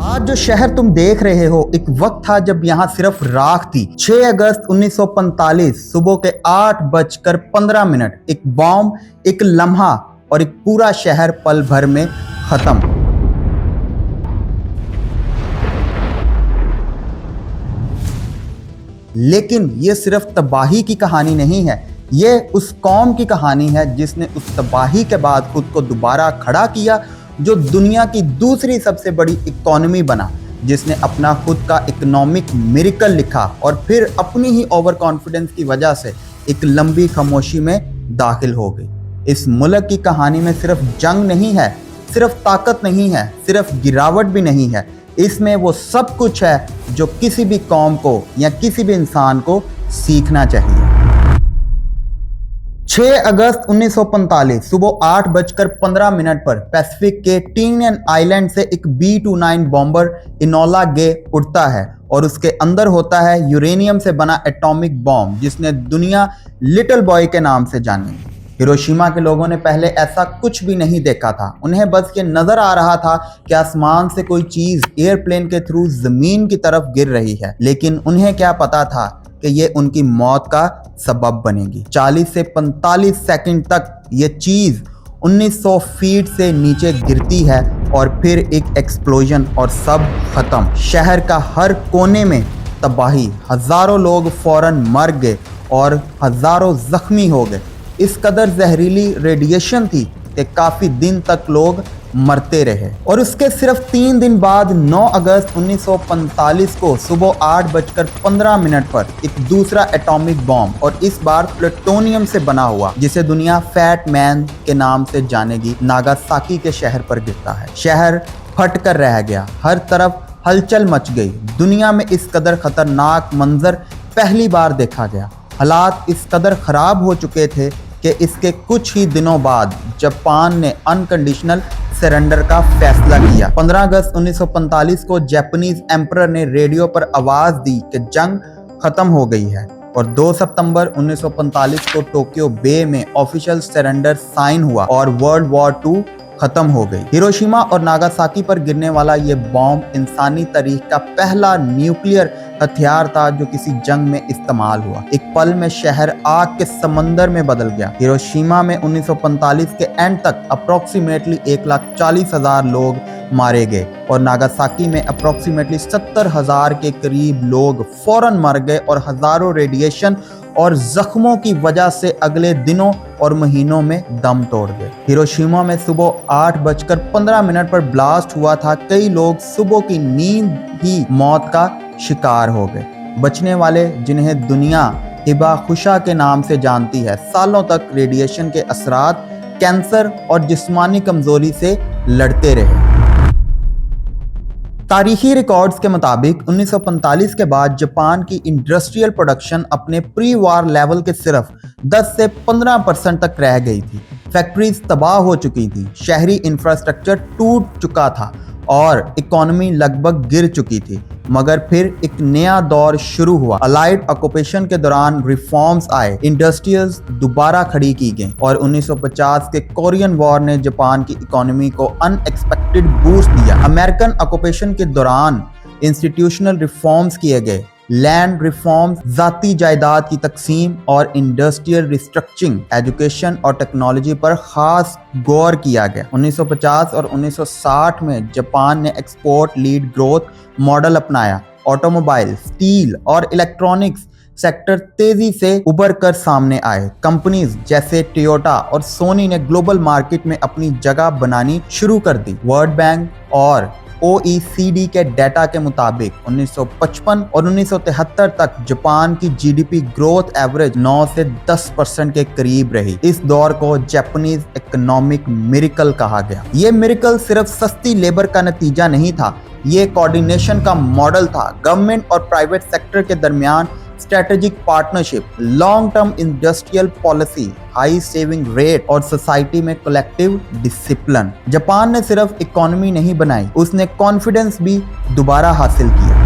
आज जो शहर तुम देख रहे हो, एक वक्त था जब यहाँ सिर्फ राख थी। 6 अगस्त 1945 सुबह के 8:15 एक बॉम्ब, एक लम्हा और एक पूरा शहर पल भर में खत्म। लेकिन ये सिर्फ तबाही की कहानी नहीं है, ये उस कौम की कहानी है जिसने उस तबाही के बाद खुद को दोबारा खड़ा किया, जो दुनिया की दूसरी सबसे बड़ी इकोनॉमी बना, जिसने अपना खुद का इकोनॉमिक मिरेकल लिखा और फिर अपनी ही ओवर कॉन्फिडेंस की वजह से एक लंबी खामोशी में दाखिल हो गई। इस मुल्क की कहानी में सिर्फ जंग नहीं है, सिर्फ ताकत नहीं है, सिर्फ गिरावट भी नहीं है, इसमें वो सब कुछ है जो किसी भी कौम को या किसी भी इंसान को सीखना चाहिए। 6 अगस्त 1945 सुबह 8:15 पर पैसिफिक के टीनियन आइलैंड से एक B-29 बॉम्बर इनोला गे उड़ता है और उसके अंदर होता है यूरेनियम से बना एटॉमिक बॉम्ब, जिसने दुनिया लिटिल बॉय के नाम से जानी। हिरोशिमा के लोगों ने पहले ऐसा कुछ भी नहीं देखा था। उन्हें बस ये नजर आ रहा था कि आसमान से कोई चीज एयरप्लेन के थ्रू जमीन की तरफ गिर रही है, लेकिन उन्हें क्या पता था कि ये उनकी मौत का सबब बनेगी। 40 से 45 सेकंड तक ये चीज 1900 फीट से नीचे गिरती है और फिर एक एक्सप्लोजन और सब खत्म। शहर का हर कोने में तबाही, हजारों लोग फौरन मर गए और हजारों जख्मी हो गए। इस कदर जहरीली रेडिएशन थी कि काफी दिन तक लोग मरते रहे। और उसके सिर्फ 3 दिन बाद 9 अगस्त 1945 को सुबह 8:15 पर एक दूसरा एटॉमिक बॉम्ब, और इस बार प्लूटोनियम से बना हुआ, जिसे दुनिया फैट मैन के नाम से जानेगी, नागासाकी के शहर पर गिरता है। शहर फट कर रह गया, हर तरफ हलचल मच गई। दुनिया में इस कदर खतरनाक मंजर पहली बार देखा गया। हालात इस कदर खराब हो चुके थे कि इसके कुछ ही दिनों बाद जापान ने अनकंडीशनल सरेंडर का फैसला किया। 15 अगस्त 1945 को जापानीज एम्परर ने रेडियो पर आवाज दी कि जंग खत्म हो गई है, और 2 सितंबर 1945 को टोक्यो बे में ऑफिशियल सरेंडर साइन हुआ और वर्ल्ड वॉर 2 खत्म हो गई। हिरोशिमा और नागासाकी पर गिरने वाला ये बॉम्ब इंसानी तारीख का पहला न्यूक्लियर हथियार था जो किसी जंग में इस्तेमाल हुआ। एक पल में शहर आग के समंदर में बदल गया। हिरोशिमा में 1945 के एंड तक अप्रोक्सीमेटली 1,40,000 लोग मारे गए और नागासाकी में अप्रोक्सीमेटली 70,000 के करीब लोग फौरन मर गए और हजारों रेडिएशन और जख्मों की वजह से अगले दिनों और महीनों में दम तोड़ गए। हिरोशिमा में सुबह 8:15 पर ब्लास्ट हुआ था। कई लोग सुबह की नींद ही मौत का शिकार हो गए। बचने वाले, जिन्हें दुनिया हिबा खुशा के नाम से जानती है, सालों तक रेडिएशन के असरात, कैंसर और जिस्मानी कमजोरी से लड़ते रहे। तारीखी रिकॉर्ड्स के मुताबिक 1945 के बाद जापान की इंडस्ट्रियल प्रोडक्शन अपने प्री वार लेवल के सिर्फ 10 से 15% तक रह गई थी। फैक्ट्रीज तबाह हो चुकी थी, शहरी इंफ्रास्ट्रक्चर टूट चुका था और इकोनॉमी लगभग गिर चुकी थी। मगर फिर एक नया दौर शुरू हुआ। अलाइड ऑक्यूपेशन के दौरान रिफॉर्म्स आए, इंडस्ट्रीज दोबारा खड़ी की गई और 1950 के कोरियन वॉर ने जापान की इकोनॉमी को अनएक्सपेक्टेड बूस्ट दिया। अमेरिकन ऑक्यूपेशन के दौरान इंस्टीट्यूशनल रिफॉर्म्स किए गए, लैंड रिफॉर्म्स, जाती जायदाद की तकसीम और इंडस्ट्रियल रिस्ट्रक्चरिंग, एजुकेशन और टेक्नोलॉजी पर खास गौर किया गया। 1950 और 1960 में जापान ने एक्सपोर्ट लीड ग्रोथ मॉडल अपनाया। ऑटोमोबाइल, स्टील और इलेक्ट्रॉनिक्स सेक्टर तेजी से उभर कर सामने आए। कंपनीज जैसे टोयोटा और सोनी ने ग्लोबल मार्केट में अपनी जगह बनानी शुरू कर दी। वर्ल्ड बैंक और OECD के डाटा के मुताबिक 1955 और 1973 तक जापान की GDP ग्रोथ एवरेज 9 से 10% के करीब रही। इस दौर को जापानीज इकोनॉमिक मिरेकल कहा गया। ये मिरेकल सिर्फ सस्ती लेबर का नतीजा नहीं था, ये कोऑर्डिनेशन का मॉडल था। गवर्नमेंट और प्राइवेट सेक्टर के दरमियान strategic partnership, long term industrial policy, high saving rate और सोसाइटी में कलेक्टिव डिसिप्लिन। जापान ने सिर्फ इकोनॉमी नहीं बनाई, उसने कॉन्फिडेंस भी दोबारा हासिल किया।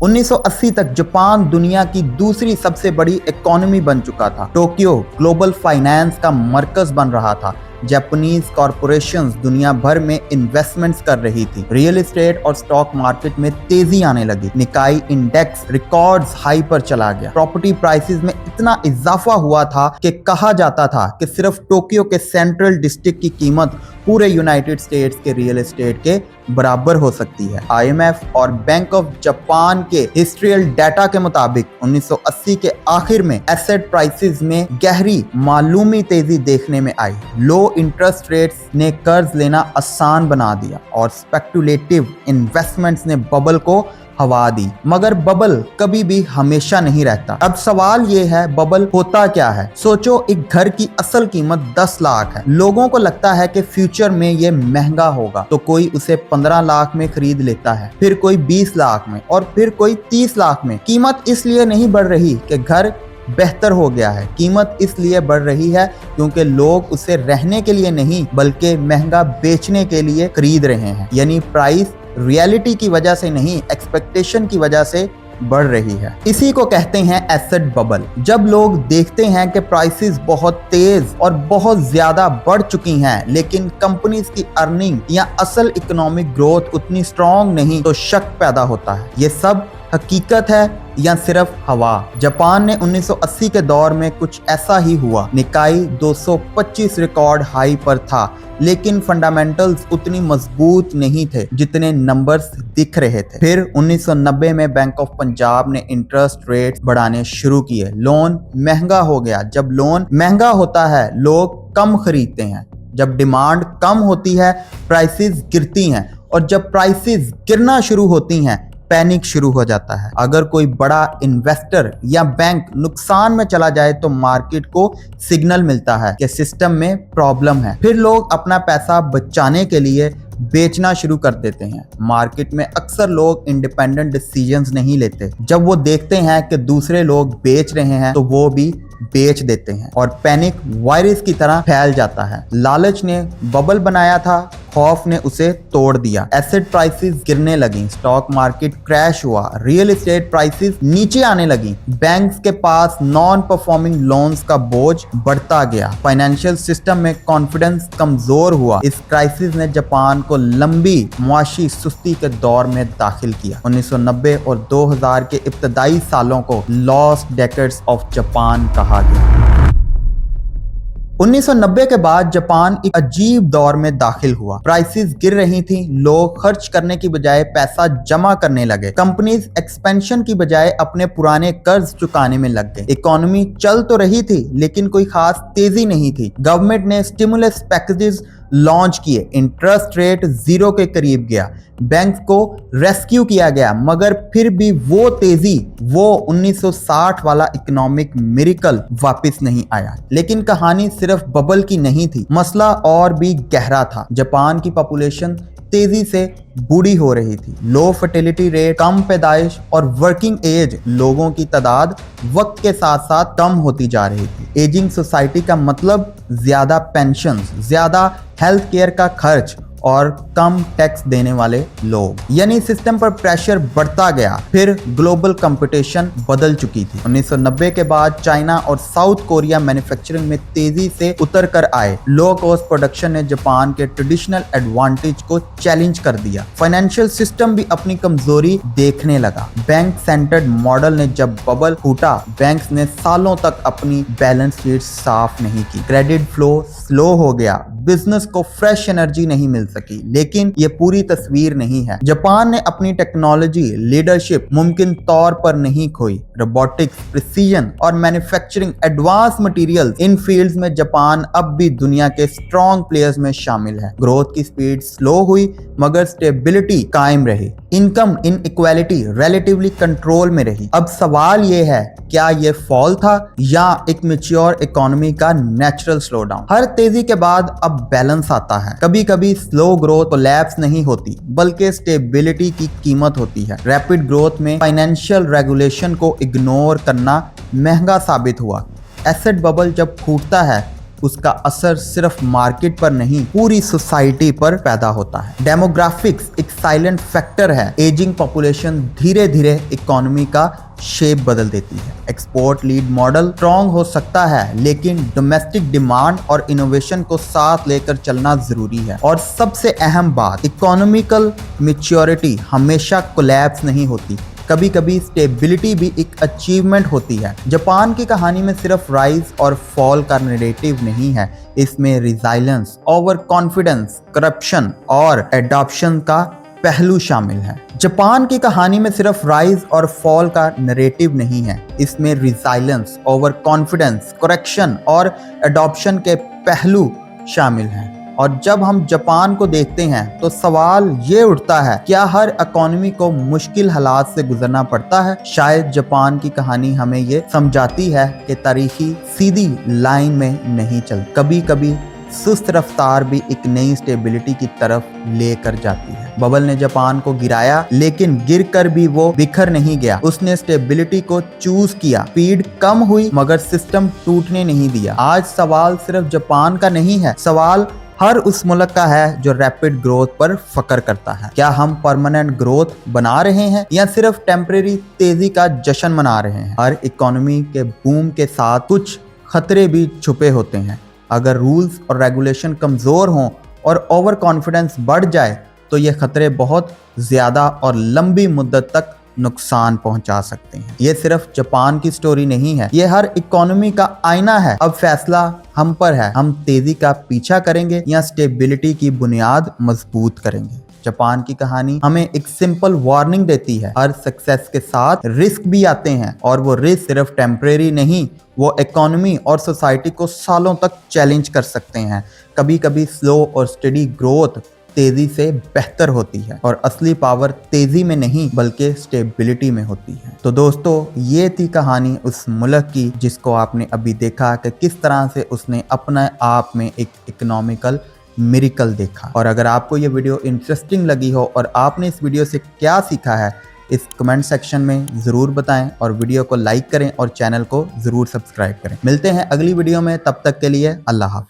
1980 तक जापान दुनिया की दूसरी सबसे बड़ी इकोनॉमी बन चुका था। टोक्यो ग्लोबल फाइनेंस का मरकज बन रहा था। जापानीज कॉरपोरेशंस दुनिया भर में इन्वेस्टमेंट्स कर रही थी। रियल एस्टेट और स्टॉक मार्केट में तेजी आने लगी। निकाई इंडेक्स रिकॉर्ड्स हाई पर चला गया। प्रॉपर्टी प्राइसेस में इतना इजाफा हुआ था कि कहा जाता था कि सिर्फ टोक्यो के सेंट्रल डिस्ट्रिक्ट की कीमत पूरे यूनाइटेड स्टेट्स के रियल एस्टेट के बराबर हो सकती है। IMF और बैंक ऑफ जापान के हिस्ट्रियल डाटा के मुताबिक 1980 के आखिर में एसेट प्राइसेस में गहरी मालूमी तेजी देखने में आई। लो इंटरेस्ट रेट्स ने कर्ज लेना आसान बना दिया और स्पेकुलेटिव इन्वेस्टमेंट्स ने बबल को हवा दी। मगर बबल कभी भी हमेशा नहीं रहता। अब सवाल ये है, बबल होता क्या है? सोचो, एक घर की असल कीमत 10 लाख है। लोगों को लगता है कि फ्यूचर में ये महंगा होगा, तो कोई उसे 15 लाख में खरीद लेता है, फिर कोई 20 लाख में और फिर कोई 30 लाख में। कीमत इसलिए नहीं बढ़ रही कि घर बेहतर हो गया है, कीमत इसलिए बढ़ रही है क्योंकि लोग उसे रहने के लिए नहीं बल्कि महंगा बेचने के लिए खरीद रहे हैं। यानी प्राइस रियलिटी की वजह से नहीं, एक्सपेक्टेशन की वजह से बढ़ रही है। इसी को कहते हैं एसेट बबल। जब लोग देखते हैं कि प्राइसेस बहुत तेज और बहुत ज्यादा बढ़ चुकी हैं लेकिन कंपनीज की अर्निंग या असल इकोनॉमिक ग्रोथ उतनी स्ट्रॉन्ग नहीं, तो शक पैदा होता है, ये सब हकीकत है या सिर्फ हवा। जापान ने 1980 के दौर में कुछ ऐसा ही हुआ। निकाई 225 रिकॉर्ड हाई पर था लेकिन फंडामेंटल्स उतनी मजबूत नहीं थे जितने नंबर्स दिख रहे थे। फिर 1990 में बैंक ऑफ पंजाब ने इंटरेस्ट रेट बढ़ाने शुरू किए। लोन महंगा हो गया। जब लोन महंगा होता है लोग कम खरीदते हैं। जब डिमांड कम होती है प्राइसेस गिरती हैं और जब प्राइसेस गिरना शुरू होती हैं पैनिक शुरू हो जाता है। अगर कोई बड़ा इन्वेस्टर या बैंक नुकसान में चला जाए तो मार्केट को सिग्नल मिलता है कि सिस्टम में प्रॉब्लम है। फिर लोग अपना पैसा बचाने के लिए बेचना शुरू कर देते हैं। मार्केट में अक्सर लोग इंडिपेंडेंट डिसीजंस नहीं लेते। जब वो देखते हैं कि दूसरे लोग बेच रहे हैं तो वो भी बेच देते हैं और पैनिक वायरस की तरह फैल जाता है। लालच ने बबल बनाया था, खौफ ने उसे तोड़ दिया। एसेट प्राइसेस गिरने लगी, स्टॉक मार्केट क्रैश हुआ, रियल एस्टेट प्राइसेस नीचे आने लगी, बैंक्स के पास नॉन परफॉर्मिंग लोन्स का बोझ बढ़ता गया, फाइनेंशियल सिस्टम में कॉन्फिडेंस कमजोर हुआ। इस क्राइसिस ने जापान को लंबी मुआशी सुस्ती के दौर में दाखिल किया। 1990 और 2000 के इब्तदाई सालों को लॉस्ट डेकेड्स ऑफ जापान कहा गया। 1990 के बाद जापान एक अजीब दौर में दाखिल हुआ। प्राइसेस गिर रही थी, लोग खर्च करने की बजाय पैसा जमा करने लगे, कंपनीज एक्सपेंशन की बजाय अपने पुराने कर्ज चुकाने में लग गए। इकोनॉमी चल तो रही थी लेकिन कोई खास तेजी नहीं थी। गवर्नमेंट ने स्टिमुलस पैकेजेस लॉन्च किए, इंटरेस्ट रेट 0 के करीब गया, बैंक को रेस्क्यू किया गया, मगर फिर भी वो तेजी, वो 1960 वाला इकोनॉमिक मिरेकल वापस नहीं आया। लेकिन कहानी सिर्फ बबल की नहीं थी, मसला और भी गहरा था। जापान की पॉपुलेशन तेजी से बूढ़ी हो रही थी। लो फर्टिलिटी रेट, कम पैदाइश और वर्किंग एज लोगों की तादाद वक्त के साथ साथ कम होती जा रही थी। एजिंग सोसाइटी का मतलब ज्यादा पेंशन, ज्यादा हेल्थ केयर का खर्च और कम टैक्स देने वाले लोग, यानी सिस्टम पर प्रेशर बढ़ता गया। फिर ग्लोबल कंपटीशन बदल चुकी थी। 1990 के बाद चाइना और साउथ कोरिया मैन्युफैक्चरिंग में तेजी से उतर कर आए। लो कॉस्ट प्रोडक्शन ने जापान के ट्रेडिशनल एडवांटेज को चैलेंज कर दिया। फाइनेंशियल सिस्टम भी अपनी कमजोरी देखने लगा। बैंक सेंटर्ड मॉडल ने जब बबल फूटा, बैंक्स ने सालों तक अपनी बैलेंस शीट साफ नहीं की, क्रेडिट फ्लो स्लो हो गया, बिजनेस को फ्रेश एनर्जी नहीं मिल सकी। लेकिन ये पूरी तस्वीर नहीं है। जापान ने अपनी टेक्नोलॉजी लीडरशिप मुमकिन तौर पर नहीं खोई। रोबोटिक्स, प्रिसीजन और मैन्युफैक्चरिंग एडवांस मटेरियल्स, इन फील्ड्स में जापान अब भी दुनिया के स्ट्रॉन्ग प्लेयर्स में शामिल है। ग्रोथ की स्पीड स्लो हुई मगर स्टेबिलिटी कायम रही। इनकम इनइक्वालिटी रिलेटिवली कंट्रोल में रही। अब सवाल ये है, क्या ये फॉल था या एक मैच्योर इकोनॉमी का नेचुरल स्लो डाउन? हर तेजी के बाद अब बैलेंस आता है। कभी कभी स्लो ग्रोथ कोलैप्स नहीं होती बल्कि स्टेबिलिटी की कीमत होती है। रैपिड ग्रोथ में फाइनेंशियल रेगुलेशन को इग्नोर करना महंगा साबित हुआ। एसेट बबल जब फूटता है उसका असर सिर्फ मार्केट पर नहीं पूरी सोसाइटी पर पैदा होता है। डेमोग्राफिक्स एक साइलेंट फैक्टर है। एजिंग पॉपुलेशन धीरे धीरे इकोनॉमी का शेप बदल देती है। एक्सपोर्ट लीड मॉडल स्ट्रॉन्ग हो सकता है, लेकिन डोमेस्टिक डिमांड और इनोवेशन को साथ लेकर चलना जरूरी है। और सबसे अहम बात, इकोनॉमिकल मैच्योरिटी हमेशा कोलैप्स नहीं होती, कभी कभी स्टेबिलिटी भी एक अचीवमेंट होती है। जापान की कहानी में सिर्फ राइज और फॉल का नैरेटिव नहीं है, इसमें रिजाइलेंस, ओवर कॉन्फिडेंस, करप्शन और एडॉप्शन का पहलू शामिल है। जापान की कहानी में सिर्फ राइज और फॉल का नैरेटिव नहीं है, इसमें रिजाइलेंस, ओवर कॉन्फिडेंस, करेक्शन और एडॉप्शन के पहलू शामिल हैं। और जब हम जापान को देखते हैं तो सवाल ये उठता है, क्या हर इकोनॉमी को मुश्किल हालात से गुजरना पड़ता है? शायद जापान की कहानी हमें ये समझाती है कि तारीखी सीधी लाइन में नहीं चलती, कभी कभी सुस्त रफ्तार भी एक नई स्टेबिलिटी की तरफ लेकर जाती है। बबल ने जापान को गिराया, लेकिन गिरकर भी वो बिखर नहीं गया। उसने स्टेबिलिटी को चूज किया। स्पीड कम हुई मगर सिस्टम टूटने नहीं दिया। आज सवाल सिर्फ जापान का नहीं है, सवाल हर उस मुल्क का है जो रैपिड ग्रोथ पर फकर करता है। क्या हम परमानेंट ग्रोथ बना रहे हैं या सिर्फ टेम्परेरी तेजी का जश्न मना रहे हैं? हर इकोनॉमी के बूम के साथ कुछ खतरे भी छुपे होते हैं। अगर रूल्स और रेगुलेशन कमज़ोर हों और ओवर कॉन्फिडेंस बढ़ जाए तो ये खतरे बहुत ज़्यादा और लंबी मुद्दत तक नुकसान पहुंचा सकते हैं। ये सिर्फ जापान की स्टोरी नहीं है, ये हर इकोनॉमी का आईना है। अब फैसला हम पर है, हम तेजी का पीछा करेंगे या स्टेबिलिटी की बुनियाद मजबूत करेंगे। जापान की कहानी हमें एक सिंपल वार्निंग देती है, हर सक्सेस के साथ रिस्क भी आते हैं और वो रिस्क सिर्फ टेम्परेरी नहीं, वो इकोनॉमी और सोसाइटी को सालों तक चैलेंज कर सकते हैं। कभी कभी स्लो और स्टडी ग्रोथ तेजी से बेहतर होती है और असली पावर तेजी में नहीं बल्कि स्टेबिलिटी में होती है। तो दोस्तों, ये थी कहानी उस मुल्क की जिसको आपने अभी देखा कि किस तरह से उसने अपने आप में एक इकोनॉमिकल मिरेकल देखा। और अगर आपको ये वीडियो इंटरेस्टिंग लगी हो और आपने इस वीडियो से क्या सीखा है, इस कमेंट सेक्शन में ज़रूर बताएं और वीडियो को लाइक करें और चैनल को ज़रूर सब्सक्राइब करें। मिलते हैं अगली वीडियो में, तब तक के लिए अल्लाह हाफिज़।